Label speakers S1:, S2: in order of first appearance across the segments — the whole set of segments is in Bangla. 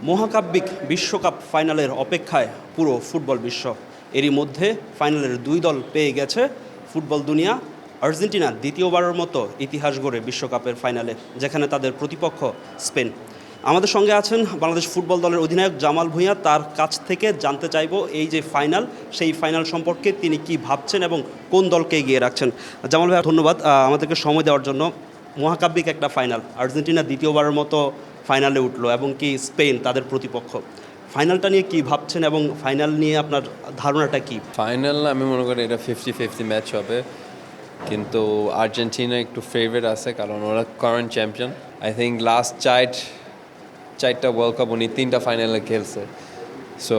S1: মহাকাব্যিক বিশ্বকাপ ফাইনালের অপেক্ষায় পুরো ফুটবল বিশ্ব। এরই মধ্যে ফাইনালের দুই দল পেয়ে গেছে ফুটবল দুনিয়া। আর্জেন্টিনা দ্বিতীয়বারের মতো ইতিহাস গড়ে বিশ্বকাপের ফাইনালে, যেখানে তাদের প্রতিপক্ষ স্পেন। আমাদের সঙ্গে আছেন বাংলাদেশ ফুটবল দলের অধিনায়ক জামাল ভূঁইয়া। তার কাছ থেকে জানতে চাইব এই যে ফাইনাল, সেই ফাইনাল সম্পর্কে তিনি কি ভাবছেন এবং কোন দলকে এগিয়ে রাখছেন। জামাল ভাইয়া, ধন্যবাদ আমাদেরকে সময় দেওয়ার জন্য। মহাকাব্যিক একটা ফাইনাল, আর্জেন্টিনা দ্বিতীয়বারের মতো ফাইনালে উঠলো এবং কি স্পেন তাদের প্রতিপক্ষ। ফাইনালটা নিয়ে কি ভাবছেন এবং ফাইনাল নিয়ে আপনার ধারণাটা কি?
S2: ফাইনাল আমি মনে করি এটা 50-50 ম্যাচ হবে, কিন্তু আর্জেন্টিনা একটু ফেভারিট আছে কারণ ওরা current champion. I think last চারটা ওয়ার্ল্ড কাপ উনি 3টা ফাইনালে খেলছে। সো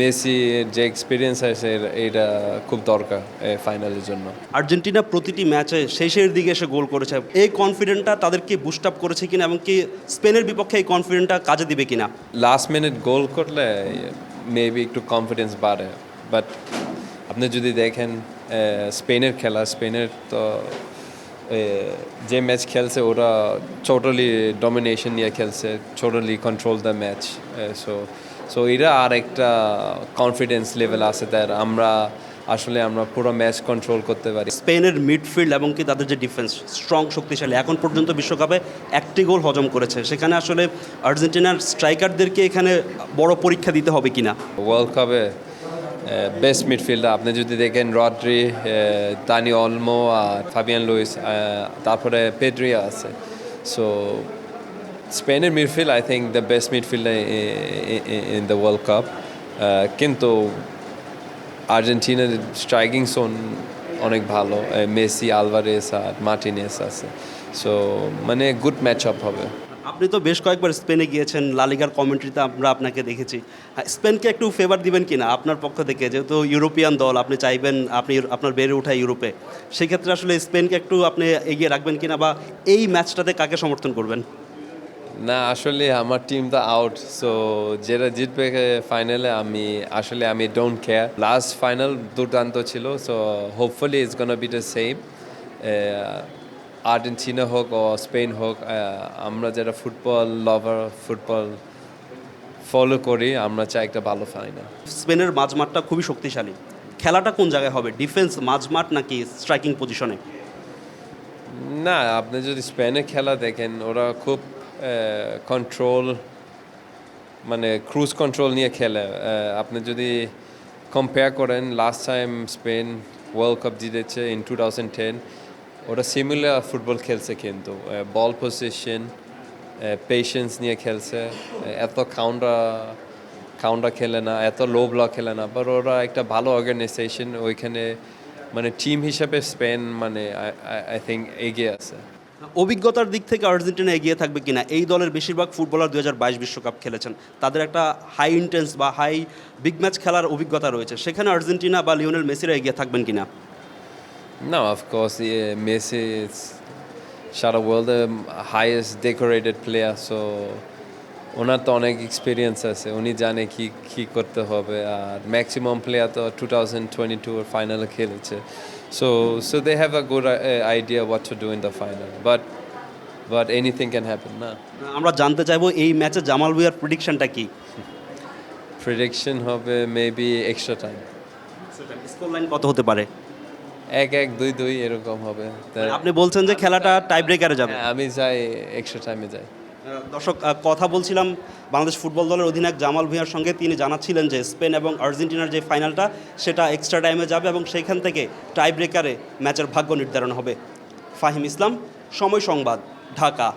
S2: মেসির যে এক্সপিরিয়েন্স আছে এটা খুব দরকার ফাইনালের জন্য।
S1: আর্জেন্টিনা প্রতিটি ম্যাচে শেষের দিকে এসে গোল করেছে, এই কনফিডেন্টটা তাদেরকে বুস্ট আপ করেছে কিনা এবং কি স্পেনের বিপক্ষে এই কনফিডেন্টটা কাজে দিবে কিনা?
S2: লাস্ট মিনিট গোল করলে মেবি একটু কনফিডেন্স বাড়ে, বাট আপনি যদি দেখেন স্পেনের খেলা, স্পেনের তো যে ম্যাচ খেলছে ওরা টোটালি ডমিনেশন নিয়ে খেলছে, totally control the match. So এরা আর একটা কনফিডেন্স লেভেল আছে তার, আমরা পুরো ম্যাচ কন্ট্রোল করতে পারি।
S1: স্পেনের মিডফিল্ড এবং কি তাদের যে ডিফেন্স স্ট্রং, শক্তিশালী। এখন পর্যন্ত বিশ্বকাপে একটি গোল হজম করেছে। সেখানে আসলে আর্জেন্টিনার স্ট্রাইকারদেরকে এখানে বড় পরীক্ষা দিতে হবে কিনা?
S2: ওয়ার্ল্ড কাপে বেস্ট মিডফিল্ডার আপনি যদি দেখেন রড্রি, দানি অলমো আর ফাবিয়ান লুইস, তারপরে পেড্রিয়া আছে। সো স্পেনের midfield I think the best midfielder in the world cup. কিন্তু আর্জেন্টিনার স্ট্রাইকিং জোন অনেক ভালো, মেসি, আলভারেস আর মার্টিনেস আছে। সো মানে গুড ম্যাচ আপ হবে।
S1: আপনি তো বেশ কয়েকবার স্পেনে গিয়েছেন, লা লিগার কমেন্ট্রিতে আমরা আপনাকে দেখেছি। স্পেনকে একটু ফেভার দিবেন কিনা আপনার পক্ষ থেকে? যেহেতু ইউরোপিয়ান দল, আপনি চাইবেন আপনার বেড়ে ওঠা ইউরোপে, সেক্ষেত্রে আসলে স্পেনকে একটু আপনি এগিয়ে রাখবেন কিনা, বা এই ম্যাচটাতে কাকে সমর্থন করবেন?
S2: না, আসলে আমার টিম তো আউট, সো যেটা জিতবে ফাইনালে আমি ডোন্ট কেয়ার। লাস্ট ফাইনাল দুর্দান্ত ছিল, so hopefully it's gonna be the same. Argentina হোক ও স্পেন হোক, আমরা যারা ফুটবল লাভার, ফুটবল ফলো করি, আমরা চাই একটা ভালো ফাইনাল।
S1: স্পেনের মাঝমাঠটা খুবই শক্তিশালী। খেলাটা কোন জায়গায় হবে, ডিফেন্স, মাঝমাঠ নাকি স্ট্রাইকিং পজিশনে?
S2: না, আপনি যদি স্পেনের খেলা দেখেন, ওরা খুব কন্ট্রোল, মানে ক্রুজ কন্ট্রোল নিয়ে খেলে। আপনি যদি কম্পেয়ার করেন, last time spend world cup জিতেছে ইন 2010, ওরা সিমিলার ফুটবল খেলছে, কিন্তু বল পজিশন, পেশেন্স নিয়ে খেলছে। এত কাউন্টার খেলে না, এত লো ব্লক খেলে না, বাট ওরা একটা ভালো অর্গানাইজেশন ওইখানে, মানে টিম হিসাবে স্পেন মানে আই থিঙ্ক এগিয়ে আছে।
S1: অভিজ্ঞতার দিক থেকে আর্জেন্টিনা এগিয়ে থাকবে কিনা? এই দলের বেশিরভাগ ফুটবলার 2022 বিশ্বকাপ খেলেছেন, তাদের একটা হাই ইন্টেন্স বা হাই বিগ ম্যাচ খেলার অভিজ্ঞতা রয়েছে। সেখানে আর্জেন্টিনা বা লিওনেল মেসিরা এগিয়ে থাকবেন কিনা?
S2: No, of course, Messi is সারা ওয়ার্ল্ডে হাইয়েস্ট ডেকোরেটেড প্লেয়ার, সো ওনার তো অনেক এক্সপিরিয়েন্স আছে, উনি জানে কি করতে হবে। আর ম্যাক্সিমাম প্লেয়ার তো 2022 ফাইনালে খেলেছে, so they have a good idea what to do in the final, but anything can happen না।
S1: আমরা জানতে চাইবো এই ম্যাচে জামাল ভুঁইয়ার প্রেডিকশনটা কি?
S2: প্রেডিকশন হবে maybe extra time.
S1: Score line কত হতে পারে?
S2: 1-1, 2-2 এরকম হবে।
S1: আপনি বলছেন যে খেলাটা টাই ব্রেকারে যাবে?
S2: আমি যাই এক্সট্রা টাইমে যাই।
S1: দর্শক, কথা বলছিলাম বাংলাদেশ ফুটবল দলের অধিনায়ক জামাল ভুঁইয়ার সঙ্গে। তিনি জানাচ্ছিলেন যে স্পেন এবং আর্জেন্টিনার যে ফাইনালটা, সেটা এক্সট্রা টাইমে যাবে এবং সেইখান থেকে টাই ব্রেকারে ম্যাচের ভাগ্য নির্ধারণ হবে। ফাহিম ইসলাম, সময় সংবাদ, ঢাকা।